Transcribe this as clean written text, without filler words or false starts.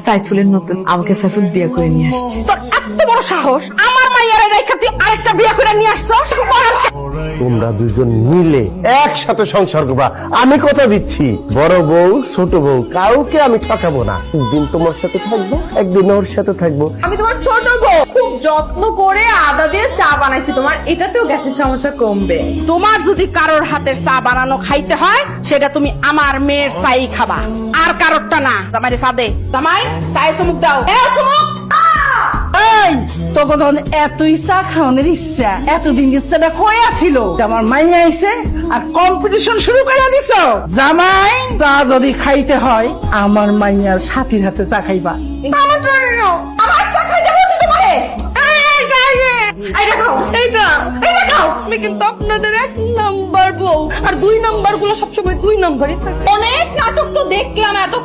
সাইফুলের নতুন আমাকে সাইফুল বিয়ে করে নিয়ে আসছে। তোর এত বড় সাহস আমার মাইয়ারে রেখা তুই আরেকটা বিয়ে করে নিয়ে আসছস? তোমরা দুজন মিলে একসাথে সংসার করবা, আমি কথা দিচ্ছি। বড় বউ ছোট বউ কাউকে আমি ঠকাবো না। একদিন তোমার সাথে থাকবো, একদিন ওর সাথে থাকবো। আমি তোমার ছোট বউ, খুব যত্ন করে আদা দিয়ে চা বানাইছি, তোমার এটাতেও গ্যাসের সমস্যা কমবে। তোমার যদি কারোর হাতের চা বানানো খাইতে হয় সেটা তুমি আমার মেয়ের চাই খাবা, আর কারোরটা না। জামাইরে চা দে। জামাই চায়ে চুমুক দাও। চুমুক। এই তোকে যখন এতই চা খাওয়ানোর ইচ্ছা, এতদিন ইচ্ছাটা কই আছিল? আমার মাইয়া আইছে আর কম্পিটিশন শুরু করে দিছ। জামাই চা যদি খাইতে হয় আমার মাইয়ার সাথীর হাতে চা খাইবা। আমার চা খাইতে বলছি তোমারে। এইটা খাও। আমি কিন্তু আপনাদের 1 নাম্বার বউ, আর 2 নাম্বার গুলো সবসময় 2 নাম্বারই থাকে। অনেক নাটক তো দেখলাম, এত